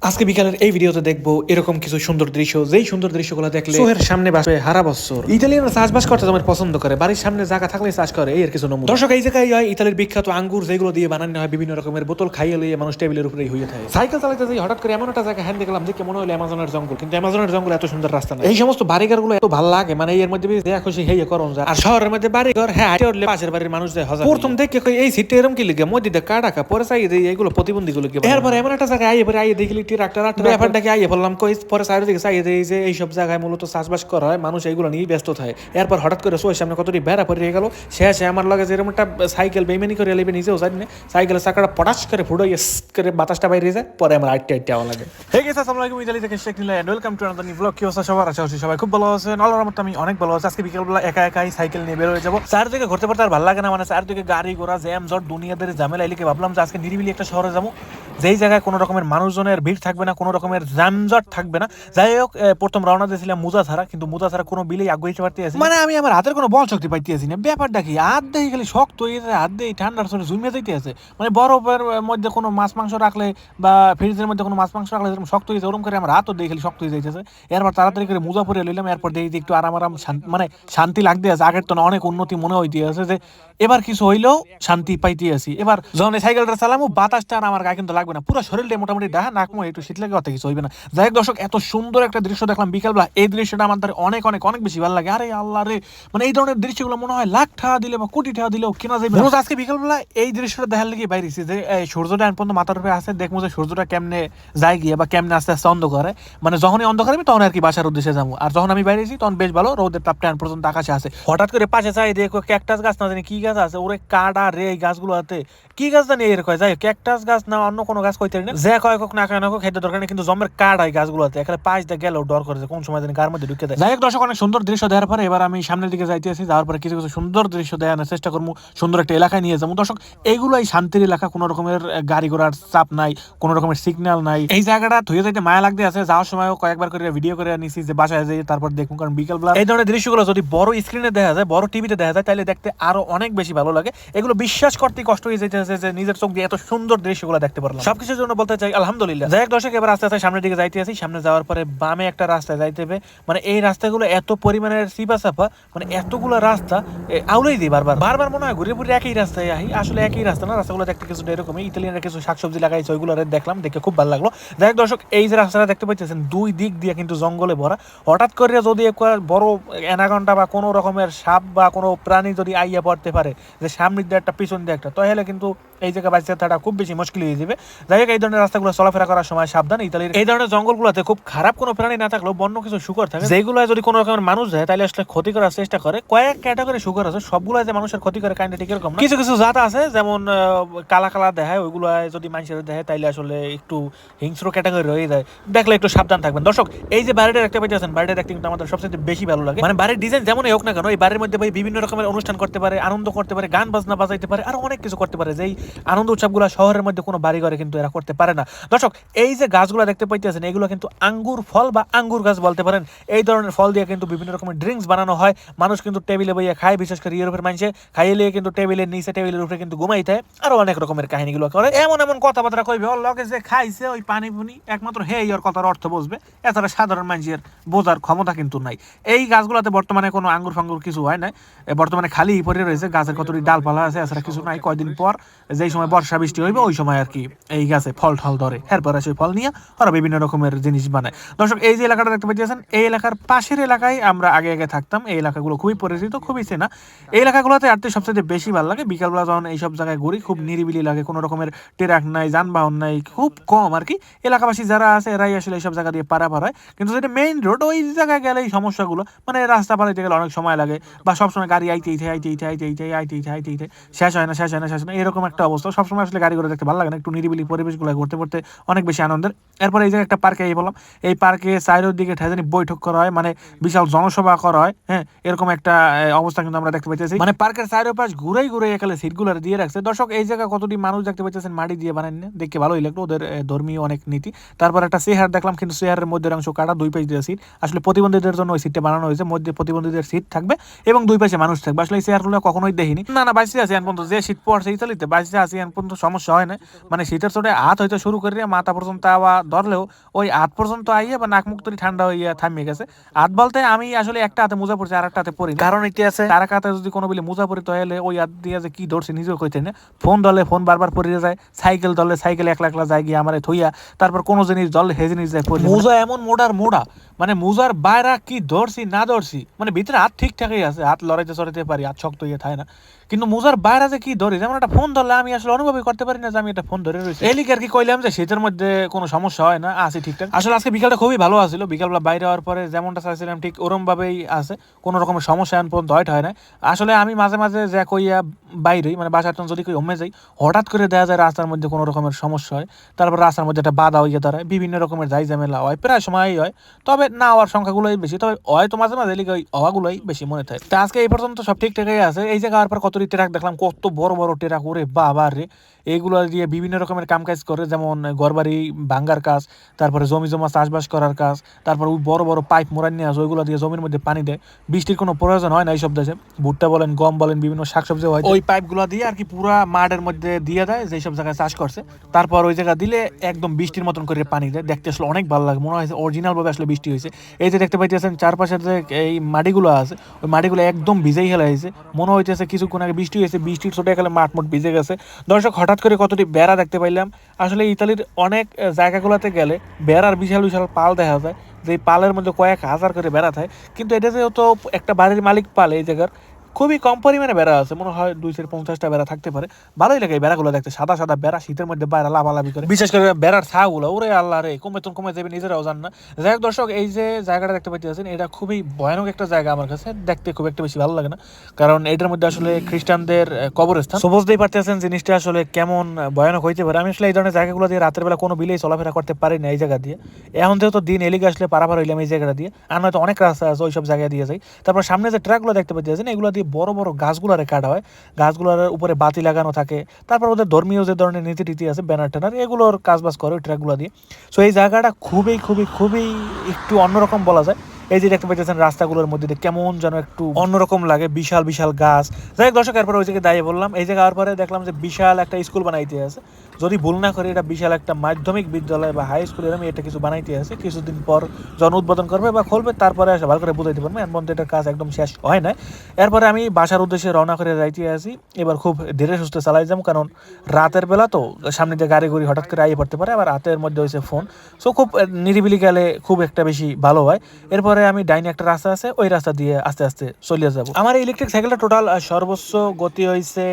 আজকে বিকালের এই ভিডিওতে দেখবো এরকম কিছু সুন্দর দৃশ্য, যেই সুন্দর দৃশ্যগুলো দেখলে চোখের সামনে বাসবে হারা বছর। ইতালিয়ানরা চাষবাস করতে তোমার পছন্দ করে, বাড়ির সামনে জায়গা থাকলে চাষ করে, এই আর কিছু নমুনা। দর্শক, এই জায়গায় হয় ইতালির বিখ্যাত আঙ্গুর, যেগুলো দিয়ে বানানো হয় বিভিন্ন রকমের বোতল খাইয়ে লইয়ে মানুষ টেবিলের উপরেই হয়ে থাকে। সাইকেল চালাতে যাই হঠাৎ করে এমন একটা জায়গা হ্যান্ড দেখলাম দেখে মনে হলো অ্যামাজনের জঙ্গল, কিন্তু অ্যামাজনের জঙ্গল এত সুন্দর রাস্তা না। এই সমস্ত বাড়িঘর গুলো এত ভালো লাগে, মানে এর মধ্যে দেয়া খুশি হেয়ে করন যায়। আর শহরের মধ্যে বাড়িঘর হ্যাঁ হাঁটে উঠলে পাশের বাড়ির মানুষ যায় হাজার। প্রথম দেখে এই সিটটা এরকম কি লিখে মধ্যে দিয়ে কাটাকা পরে চাই দিয়ে এইগুলো প্রতিবন্ধী গুলো কি। এরপর এমন একটা জায়গায় আইয়ে দেখলি ট্রাক্টর ব্যাপারটাকে আইয়ে বললাম কই, পরে সাইড দিকে চাইয়ে দেই যে এইসব জায়গায় মূলত চাষবাস করা হয়, মানুষ এইগুলো নিয়েই ব্যস্ত থাকে। এরপর হঠাৎ করে চোখের সামনে কতটি বেড়া পড়ে গেল, শেষে আমার লাগে যেরকম একটা সাইকেল বেইমানি করে লেবে নিজেও জানি না, সাইকেলের চাকাটা পটাশ করে ফুটো করে বাতাসটা বাইরে যায়, পরে আমার আটটা আওয়া লাগে। হে গেছে, আসসালামু আলাইকুম, ইতালি থেকে Sheikh Nila and welcome to another new blog. কি অবস্থা সবার? আশা করছি সবাই খুব ভালো আছেন। আল্লাহর রহমতে আমি অনেক ভালো আছি। আজকে বিকেলবেলা একাই সাইকেল নিয়ে বের হয়ে যাবো। চারদিকে ঘুরতে পারতে আর ভালো লাগে না, মানে চারদিকে গাড়ি ঘোড়া জ্যাম জট দুনিয়াদের ঝামেলা এলিকে ভাবলাম যে আজকে নিরিবিলি একটা শহরে যাবো, যেই জায়গায় কোনো রকমের মানুষজনের ভিড় থাকবে না, কোনো রকমের জ্যামজট থাকবে না। যাই হোক, প্রথম রওনা দিয়েছিলাম মুজা ছাড়া, কিন্তু মুজা ছাড়া কোনো বিলেই আগুইতে পারতে আছি, মানে আমি আমার হাতের কোনো বল শক্তি পাইতে আছি না। ব্যাপারটা কি, হাত দেখি খালি শক্ত হয়ে যায়, হাত দিয়ে ঠান্ডার সরে জুমিয়ে যাইতে আছে। মানে বরফের মধ্যে কোনো মাছ মাংস রাখলে বা ফ্রিজের মধ্যে কোনো মাছ মাংস রাখলে যেরকম শক্ত হয়ে যায়, ওরকম করে আমার হাতও দেখে খালি শক্ত হয়ে যাইতেছে। এরপর তাড়াতাড়ি করে মুজা পরে লইলাম। এরপর দেখি একটু আরাম মানে শান্তি লাগতে আছে। আগের তো অনেক উন্নতি মনে হইতে আছে যে এবার কিছু হইলেও শান্তি পাইতে আছি। এবার যখন এই সাইকেলটা চালামো, বাতাসটা আর আমার গায়ে কিন্তু লাগবে না, পুরো শরীরটা মোটামুটি ডাহা নাকমো একটু শীত লাগে, অত কিছু হইবে না। যাই হোক দর্শক, এত সুন্দর একটা দৃশ্য দেখলাম বিকালবেলা। এই দৃশ্যটা আমার অনেক অনেক অনেক বেশি ভালো লাগে। আরে আল্লাহ রে, মানে এই ধরনের দৃশ্যগুলো মনে হয় লাখ টাকা দিলে বা কোটি টাকা দিলেও কেনা যাবে না। আজকে বিকালবেলা এই দৃশ্যটা দেখার লেগে বাইরেছি যে সূর্যটা পর্যন্ত মাথার উপরে আছে, দেখবো যে সূর্যটা কেমনে যায় গিয়ে বা কেমনে আস্তে আস্তে অন্ধকারে, মানে যখনই অন্ধকার হবে তখন আর কি বাসার উদ্দেশ্যে যাবো। আর যখন আমি বাইরেছি তখন বেশ ভালো রোদের তাপটা পর্যন্ত আকাশে আছে। হঠাৎ করে পাশে চাই দেখো ক্যাকটাস গাছ, না জানি কি গাছ আছে, ওরে কাটা রে এই গাছগুলো হাতে কি গাছ জানি এর কয়। যাই ক্যাকটাস গাছ না অন্য কোনো গাছ কইতে না, যে কয় কোক না কয় না কোক খাইতে দরকার নেই, কিন্তু জমের কাঠ হয় গাছগুলোতে, এখানে পাঁচ দিয়ে গেলেও ডর করে কোন সময় জানি গার মধ্যে ঢুকে দেয়। যাই হোক দর্শক, অনেক সুন্দর দৃশ্য দেওয়ার পরে এবার আমি সামনের দিকে যাইতে আছি। যাওয়ার পরে কিছু কিছু সুন্দর দৃশ্য দেখানোর চেষ্টা করবো, সুন্দর একটা এলাকায় নিয়ে যাবো। দর্শক, এইগুলোই শান্তির এলাকা, কোনো রকমের গাড়ি ঘোড়ার চাপ নাই, কোনো রকমের সিগন্যাল নাই। এই জায়গাটা ধুয়ে যাইতে মায়া লাগতে আছে। যাওয়ার সময়ও কয়েকবার করে ভিডিও করে নিছি যে বাসায় যাই তারপর দেখুন, কারণ বিকেলবেলা এই ধরনের দৃশ্যগুলো যদি বড় স্ক্রিনে দেখা যায়, বড় টিভিতে দেখা যায়, তাহলে দেখতে আরো অনেক বেশি ভালো লাগে। এগুলো বিশ্বাস করতে কষ্ট হয়ে যাইতেছে যে নিজের চোখ দিয়ে এত সুন্দর দৃশ্যগুলো দেখতে পারলাম। সবকিছুর জন্য বলতে চাই আলহামদুলিল্লাহ। যাই হোক দর্শক, এবার আস্তে আস্তে সামনের দিকে যাইতে আছি। সামনে যাওয়ার পরে বামে একটা রাস্তায় যাইতে হবে, মানে এই রাস্তাগুলো এত পরিমাণের চিপা চাপা, মানে এতগুলো রাস্তা আউলেই দিই বারবার মনে হয় ঘুরে ঘুরে একই রাস্তায় আহি। আসলে একই রাস্তা না, রাস্তাগুলো দেখতে কিছুটা এরকমই। ইতালিয়ানরা কিছু শাকসবজি লাগাইছে, ওইগুলো দেখলাম, দেখে খুব ভালো লাগলো। যাই হোক দর্শক, এই যে রাস্তাটা দেখতে পাইতেছেন দুই দিক দিয়ে কিন্তু জঙ্গলে ভরা। হঠাৎ করে যদি বড় অ্যানাকন্ডা বা কোনো রকমের সাপ বা কোনো প্রাণী যদি আইয়া পড়তে পারে, যে সামনের দিয়ে একটা পিছন দিয়ে একটা, তাহলে কিন্তু এই জায়গায় বাঁচতে থাকা খুব বেশি মুশকিল হয়ে যাবে। যাই হোক, এই ধরনের রাস্তাগুলো চলাফেরা করার সময় সাবধান। ইতালির এই ধরনের জঙ্গলগুলোতে খুব খারাপ কোনো প্রাণী না থাকলেও বন্য কিছু শুকর থাকে, যেগুলো যদি কোনো রকমের মানুষ যায় তাহলে আসলে ক্ষতি করার চেষ্টা করে। কয়েক ক্যাটাগরি শুকর আছে, সবগুলো যে মানুষের ক্ষতি করে কাইন্ডা ঠিক এরকম না। কিছু কিছু জাত আছে যেমন কালা কালা দেখায়, ওইগুলো যদি মানুষের দেখায় তাইলে আসলে একটু হিংস্র ক্যাটাগরি হয়ে যায়, দেখলে একটু সাবধান থাকবেন। দর্শক, এই যে বাড়িটা দেখতে পাইতেছেন, বাড়িটা দেখতে কিন্তু আমাদের সবচেয়ে বেশি ভালো লাগে। মানে বাড়ির ডিজাইন যেমনই হোক না কেন, এই বাড়ির মধ্যে বিভিন্ন রকমের অনুষ্ঠান করতে পারে, আনন্দ করতে পারে, গান বাজনা বাজাইতে পারে, আর অনেক কিছু করতে পারে, যেই আনন্দ উৎসবগুলো শহরের মধ্যে কোনো বাড়ি ঘরে কিন্তু এরা করতে পারে না। দর্শক, এই যে গাছগুলো দেখতে পাইতেছেন, এগুলো কিন্তু আঙ্গুর ফল বা আঙ্গুর গাছ বলতে পারেন। এই ধরনের ফল দিয়ে কিন্তু বিভিন্ন রকমের ড্রিঙ্কস বানানো হয়, মানুষ কিন্তু টেবিলে বইয়ে খায়, বিশেষ করে ইউরোপের মানুষে খাইলে কিন্তু টেবিলের নিচে টেবিলের উপরে কিন্তু ঘুমাইতে হয়, আরো অনেক রকমের কাহিনীগুলো করে। এমন এমন কথাবার্তা কইবে, ওর লগে যে খাইছে ওই পানি পুনি একমাত্র হে ওর কথার অর্থ বুঝবে, এছাড়া সাধারণ মানুষের বোঝার ক্ষমতা কিন্তু নাই। এই গাছগুলোতে বর্তমানে কোনো আঙ্গুর ফাঙ্গুর কিছু হয় না, বর্তমানে খালি পড়ে রয়েছে, গাছের কতটি ডালপালা আছে, এছাড়া কিছু নাই। কয়দিন পর যেই সময় বর্ষা বৃষ্টি হইবে ওই সময় আর কি এই গাছে ফল ঠল ধরে, এরপর সেই ফল নিয়ে ওরা বিভিন্ন রকমের জিনিস বানায়। দর্শক, এই যে এলাকাটা দেখতে পাচ্ছেন, এই এলাকার পাশের এলাকায় আমরা আগে থাকতাম। এই এলাকাগুলো খুবই পরিচিত, খুবই চেনা। এই এলাকাগুলোতে আরতে সবচেয়ে বেশি ভালো লাগে। বিকালবেলা যখন এইসব জায়গায় ঘুরি, খুব নিরিবিলি লাগে, কোনো রকমের ট্রাক নাই, যানবাহন নাই, খুব কম আর কি। এলাকাবাসী যারা আছে এরাই আসলে এইসব জায়গা দিয়ে পারাপার হয়, কিন্তু যেটা মেইন রোড ওই জায়গায় গেলে এই সমস্যাগুলো, মানে রাস্তা পালাইতে গেলে অনেক সময় লাগে, বা সবসময় গাড়ি আইতে শেষ হয় না এরকম একটা অবস্থা। সবসময় আসলে গাড়ি করে দেখতে ভালো লাগে না, একটু নিরিবিলি পরিবেশগুলো ঘুরতে পড়তে অনেক বেশি আনন্দের। এরপর এই জায়গায় একটা পার্কে বললাম, এই পার্কে চারিদিকে ঠেজানি বৈঠক করা হয়, মানে বিশাল জনসভা করা হয়। হ্যাঁ, এরকম একটা অবস্থা কিন্তু আমরা দেখতে পাইতেছি। মানে পার্কের চারিপাশ ঘুরে এখানে সিটগুলো দিয়ে রাখছে। দর্শক, এই জায়গায় কতটি মানুষ দেখতে পাইতেছেন মাটি দিয়ে বানান, দেখে ভালোই লাগলো, ওদের ধর্মীয় অনেক নীতি। তারপর একটা চেয়ার দেখলাম, কিন্তু চেয়ারের মধ্যে অংশ কাটা, দুই পাশ দিয়ে সিট, আসলে প্রতিবন্ধীদের জন্য ওই সিটটা বানানো হয়েছে, মধ্যে প্রতিবন্ধীদের সিট থাকবে এবং দুই পাশে মানুষ থাকবে। আসলে এই চেয়ারগুলো কখনোই দেখিনি। না বাইসে আছে এখন পর্যন্ত, যে শীত পড়ছে ইতালিতে বাইসে আছে এখন পর্যন্ত সমস্যা হয় না, মানে শীতের চোটে হাত হইতে শুরু করে মাথা পর্যন্ত আওয়া ধরলেও ওই হাত পর্যন্ত আইয়া বা নাক মুখ তৈরি ঠান্ডা হইয়া থামিয়ে গেছে। হাত বলতে আমি আসলে একটা হাতে মোজা পড়ছি, আর একটা হাতে পরি, কারণ এটি আছে আর এক হাতে যদি কোনো বলে মোজা পরি তাহলে ওই হাত দিয়ে যে কি ধরছি নিজেও কইতে না। ফোন ধরলে ফোন বারবার পড়িয়ে যায়, সাইকেল ধরলে সাইকেল একলা একলা যায় গিয়ে আমার থইয়া, তারপর কোনো জিনিস ধরলে হে জিনিস যায় পড়ি। মোজা এমন মোড়া মানে মোজার বাইরা কি ধরছি না ধরছি, মানে ভিতরে হাত ঠিকঠাকই আছে, হাত লড়াইতে চড়াইতে পারি, হাত শক্ত হয়ে থাকে না, কিন্তু মোজার বাইরে যে কি ধরি, যেমন একটা ফোন ধরলে আমি আসলে অনুভবই করতে পারি না যে আমি একটা ফোন ধরে রয়েছি। এই লিগে আর কি কইলাম যে শীতের মধ্যে কোনো সমস্যা হয় না, আছে ঠিকঠাক। আসলে আজকে বিকালটা খুবই ভালো আছিল, বিকালবেলা বাইরে হওয়ার পরে যেমনটা চাইছিলাম ঠিক ওরম ভাবেই আছে, কোনো রকমের সমস্যা এখন পর্যন্ত হয় না। আসলে আমি মাঝে মাঝে যা কইয়া বাইরেই মানে বাসার যদি কই হোমে যাই, হঠাৎ করে দেখা যায় রাস্তার মধ্যে কোনো রকমের সমস্যা হয়, তারপর রাস্তার মধ্যে একটা বাধা হইয়া দাঁড়ায়, বিভিন্ন রকমের যাই ঝামেলা হয়, প্রায় সময়ই হয়, তবে না হওয়ার সংখ্যাগুলোই বেশি, তবে হয়তো মাঝে মাঝে লিগে ওই হওয়াগুলোই বেশি মনে থাকে। তো আজকে এই পর্যন্ত সব ঠিকঠাকই আছে। এই জায়গা আর পর কত ট্রাক দেখলাম, কত বড় বড় ট্রাক, ওরে বাবা রে, এইগুলো দিয়ে বিভিন্ন রকমের কাম কাজ করে, যেমন ঘরবাড়ি ভাঙ্গার কাজ, তারপরে জমি জমা চাষবাস করার কাজ, তারপর ওই বড় বড় পাইপ মোড়ান নিয়ে আসে, ওইগুলো দিয়ে জমির মধ্যে পানি দেয়। বৃষ্টির কোনো প্রয়োজন হয় না এইসব দেশে, ভুট্টা বলেন গম বলেন বিভিন্ন শাকসবজি হয়, ওই পাইপগুলো দিয়ে আর কি পুরা মাঠের মধ্যে দিয়ে দেয় যেসব জায়গায় চাষ করছে, তারপর ওই জায়গা দিলে একদম বৃষ্টির মতন করে পানি দেয়। দেখতে আসলে অনেক ভালো লাগে, মনে হয় অরিজিনাল ভাবে আসলে বৃষ্টি হয়েছে। এই যে দেখতে পাইতেছেন চারপাশের যে এই মাটিগুলো আছে, ওই মাটিগুলো একদম ভিজেই হেলা হয়েছে, মনে হইতেছে কিছুক্ষণ আগে বৃষ্টি হয়েছে, বৃষ্টির ছোট গেলে মাঠ মোট ভিজে গেছে। দর্শক হঠাৎ করে কতটি বেড়া দেখতে পাইলাম। আসলে ইতালির অনেক জায়গাগুলোতে গেলে বেড়ার বিশাল বিশাল পাল দেখা যায়, যে পালের মধ্যে কয়েক হাজার করে বেড়া থাকে, কিন্তু এটা যেহেতু একটা বাড়ির মালিক পালে এই জায়গার, খুবই কম পরিমাণে বেড়া আছে, মনে হয় 250টা বেড়া থাকতে পারে। ভালোই লাগে এই বেড়াগুলো দেখতে, সাদা সাদা বেড়া, শীতের মধ্যে বাইরে লাভালাভি করে, বিশেষ করে বেড়ার ছাগুলো, ওরে আল্লাহ রে, কমে যাবে নিজেরাও জান না। যাই হোক দর্শক, এই যে জায়গাটা দেখতে পাচ্ছেন, এটা খুবই ভয়ানক একটা জায়গা, আমার কাছে দেখতে খুব একটা বেশি ভালো লাগে না, কারণ এটার মধ্যে আসলে খ্রিস্টানদের কবরস্থান। বুঝতেই পারতেছেন জিনিসটা আসলে কেমন ভয়ানক হইতে পারে। আমি আসলে এই ধরনের জায়গাগুলো দিয়ে রাতের বেলা কোনো বিলেই চলাফেরা করতে পারি না এই জায়গা দিয়ে। এখন যেহেতু দিন এলিগে আসলে পারাপার হইলাম এই জায়গাটা দিয়ে, আর নয়তো অনেক রাস্তা আছে ওইসব জায়গায় দিয়ে যাই। তারপর সামনে যে ট্রাকগুলো দেখতে পাচ্ছেন, এগুলো দিয়ে বড় বড় গাছগুলারে কাটা হয়, গাছগুলোর উপরে বাতি লাগানো থাকে, তারপর ওদের ধর্মীয় যে ধরনের নীতি টিতি আছে, ব্যানার ট্যানার, এগুলোর কাজবাজ করে ওই ট্রাকগুলো দিয়ে। সো এই জায়গাটা খুবই খুবই খুবই একটু অন্যরকম বলা যায়। এই যে দেখতে পাচ্ছেন রাস্তাগুলোর মধ্যে কেমন যেন একটু অন্যরকম লাগে, বিশাল বিশাল গাছ। যাই হোক দর্শক, এরপরে ওই জায়গায় দাঁড়িয়ে বললাম, এই জায়গার পরে দেখলাম যে বিশাল একটা স্কুল বানাইতে আছে, যদি ভুল না করি এটা বিশাল একটা মাধ্যমিক বিদ্যালয় বা হাই স্কুল, এরকম এটা কিছু বানাইতে আছে। কিছুদিন পর যখন উদ্বোধন করবে বা খুলবে, তারপরে এসে ভালো করে বুঝাইতে পারবে, এর মধ্যে এটার কাজ একদম শেষ হয় না। এরপরে আমি বাসার উদ্দেশ্যে রওনা করে যাইতে আছি। এবার খুব ধীরে সুস্থে চালাই যাবো, কারণ রাতের বেলা তো সামনে দিয়ে গাড়ি গুড়ি হঠাৎ করে আইয়ে পড়তে পারে, আবার হাতের মধ্যে হয়েছে ফোন, সো খুব নিরিবিলি গেলে খুব একটা বেশি ভালো হয়। এরপরে আমি ডাইনে একটা রাস্তা আছে, ওই রাস্তা দিয়ে আস্তে আস্তে চলিয়ে যাবো। আমার ইলেকট্রিক সাইকেলটা টোটাল সর্বোচ্চ গতি হয়েছে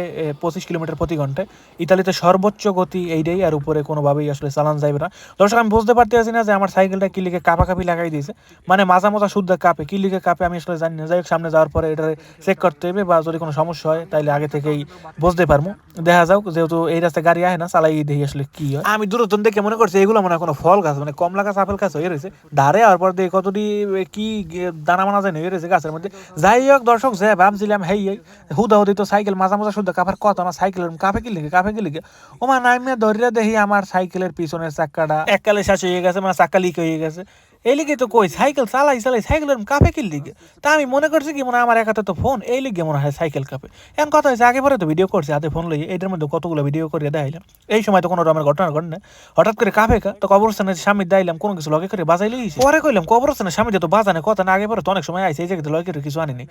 25 কিলোমিটার প্রতি ঘন্টায়। ইতালিতে সর্বোচ্চ গতি এইটাই, আর উপরে কোনোভাবেই আসলে চালান যাবে না। দর্শক আমি বুঝতে পারতেছি না যে আমার সাইকেলটা কি লিখে কাপাকাপি লাগাই দিয়েছে, মানে মাঝা মাঝা শুদ্ধ কাপে, কি লিখে কাপে আমি আসলে জানি না। যাই হোক, সামনে যাওয়ার পরে এটা চেক করতে হবে, বা যদি কোনো সমস্যা হয় তাহলে আগে থেকেই বুঝতে পারবো। দেখা যাক, যেহেতু এই রাস্তায় গাড়ি আহে না, চালাই দেখি আসলে কি হয়। আমি দূরত্ব দেখে মনে করছি এগুলো মনে হয় কোনো ফল গাছ, মানে কমলা গাছ আপেল গাছ হয়ে রয়েছে, ধারে হওয়ার পর দিয়ে কতটি কি দানা মানা যায় হয়ে রয়েছে গাছের মধ্যে। যাই হোক দর্শক, যে ভাবছিলাম হেই হুদাহুদি তো সাইকেল মাঝা মাঝা শুদ্ধ কাপার কথা না, সাইকেলের কাপে কি লিখে ওমা নামিয়ে ধরিয়া দেখি আমার সাইকেলের পিছনের চাক্কাটা এককালে শেষ হয়ে গেছে, মানে চাক্কা লিক হয়ে গেছে। এই লিগে তো কই সাইকেল চালাই সাইকেলের কাপে কি লিগে, তা আমি মনে করছি কি মনে আমার একাতে তো ফোন, এই লিগে মনে হয় সাইকেল কাপে। এখন কথা হয়েছে, আগে পরে তো ভিডিও করছি হাতে ফোন লইয়ে, এটার মধ্যে কতগুলো ভিডিও করে দেখাইলাম। এই সময় তো কোনো রকমের ঘটনা ঘটনা, হঠাৎ করে কাপে তো কবরস্থানের সামনে দাইলাম, কোনো কিছু লগে করে বাজাই লইছি। পরে কইলাম কবরস্থানের সামনে তো বাজানে কথা না, আগে পরে তো অনেক সময় আইছে এই জায়গাতে লগে করে কিছু আনিনি।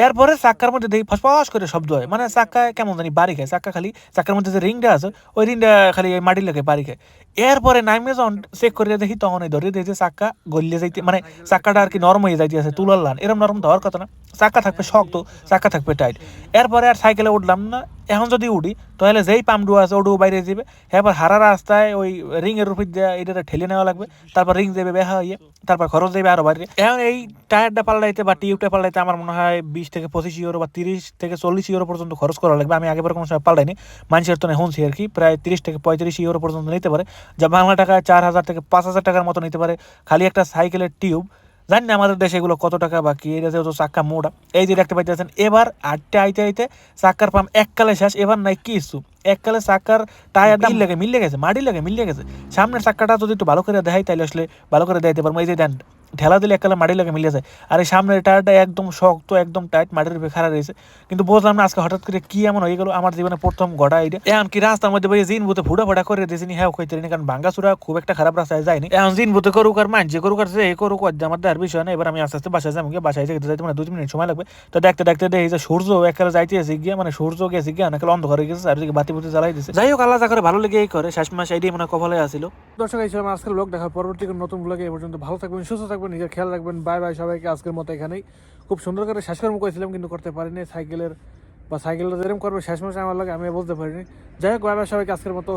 এরপরে চাক্কার মধ্যে দেখি ফসফস করে শব্দ হয়, মানে চাক্কা কেমন জানি বাড়ি খায়, চাক্কা খালি চাক্কার মধ্যে যে রিংটা আছে ওই রিংটা খালি মাটি লাগে বাড়ি খায়। এরপরে নাইমে যখন চেক করে দেখি, তখন ধরে দেখি যে চাক্কা গলিয়ে যাইতে, মানে চাক্কাটা আর কি নরম হয়ে যাইতে আছে, তুলার লান এরকম নরম তো হওয়ার কথা না, চাক্কা থাকবে শক্ত, চাক্কা থাকবে টাইট। এরপরে আর সাইকেলে উঠলাম না। এখন যদি উঠি তাহলে যেই পামডু আছে ওটু বাইরে যাবে, এরপর হারা রাস্তায় ওই রিং এর উপর দিয়ে এটা ঠেলে নেওয়া লাগবে, তারপর রিং যাবে বেহা হইয়ে, তারপর খরচ যাবে আরো বাইরে। এখন এই টায়ারটা পাল্টাইতে বা টিউবটা পাল্টাইতে আমার মনে হয় 20 থেকে 25 ইউরো বা 30 থেকে 40 ইউরো পর্যন্ত খরচ করা লাগবে। আমি আগেবার কোনো সময় পাল্টাইনি, মানুষের তো শুনছি আর কি প্রায় 30 থেকে 35 ইউরো পর্যন্ত নিতে পারে, যা বাংলা টাকায় 4000 থেকে 5000 টাকার মতো নিতে পারে খালি একটা সাইকেলের টিউব। জানি না আমাদের দেশে এগুলো কত টাকা বাকি, এটা যেহেতু চাক্কা মোড়া। এই যে দেখতে পাইতেছেন, এবার আটটা আইতে চাক্কার পাম্প এককালে শেষ, এবার নাই কিছু, এককালে চাক্কার টায়ারটা মিলে গেছে, মাটি লাগে মিলে গেছে। সামনের চাক্কাটা যদি একটু ভালো করে দেখাই তাহলে আসলে ভালো করে দেখাইতে পারবো। এই যে দেন ঢেলা দিলে এককালে মাটির লাগে মিলে যায়। আর এই সামনের টায়ারটা একদম শক্ত, একদম টাইট, মাটির উপরে খাড়া রয়েছে। কিন্তু বুঝলাম না আজকে হঠাৎ করে কি এমন হয়ে গেল, আমার জীবনে প্রথম ঘটা এটা। এখন কি রাস্তার মধ্যে বই জিন বুতে ফুটা ফুটা করে দিয়েছি, হ্যাঁ কইতে না, কারণ ভাঙ্গাচুরা খুব একটা খারাপ রাস্তায় যায়নি। এখন জিন বুতে করুক আর মানছে করুক আর যে করুক, আমার দেওয়ার বিষয় না। এবার আমি আস্তে আস্তে বাসায় যাবো, বাসায় যেতে যাইতে মানে 2-3 মিনিট সময় লাগবে। তো দেখতে দেখতে দেখি যে সূর্য একেবারে যাইতে এসে গিয়ে, মানে সূর্য গেছে গিয়ে অনেক অন্ধকার হয়ে গেছে, চারিদিকে বাতি বুতি জ্বালাই দিচ্ছে। যাই হোক, আল্লাহ যা করে ভালো লেগে এই করে, শেষ মাস এইটাই মানে কপালে আসিল। দর্শক, এই ছিল আমার আজকের ব্লগ। দেখা পরবর্তী নতুন ব্লগে। এ পর্যন্ত ভালো থাকবেন, সুস্থ থাকবেন, নিজের খেয়াল রাখবেন। বাই বাই সবাইকে। আজকের মতো এখানেই। খুব সুন্দর করে শেষ কর্ম করেছিলাম কিন্তু করতে পারিনি, সাইকেলটা যেরকম করবো শেষ মাসে আমার লাগে আমি বুঝতে পারিনি। যাই হোক, বাই বাই সবাইকে আজকের মতো।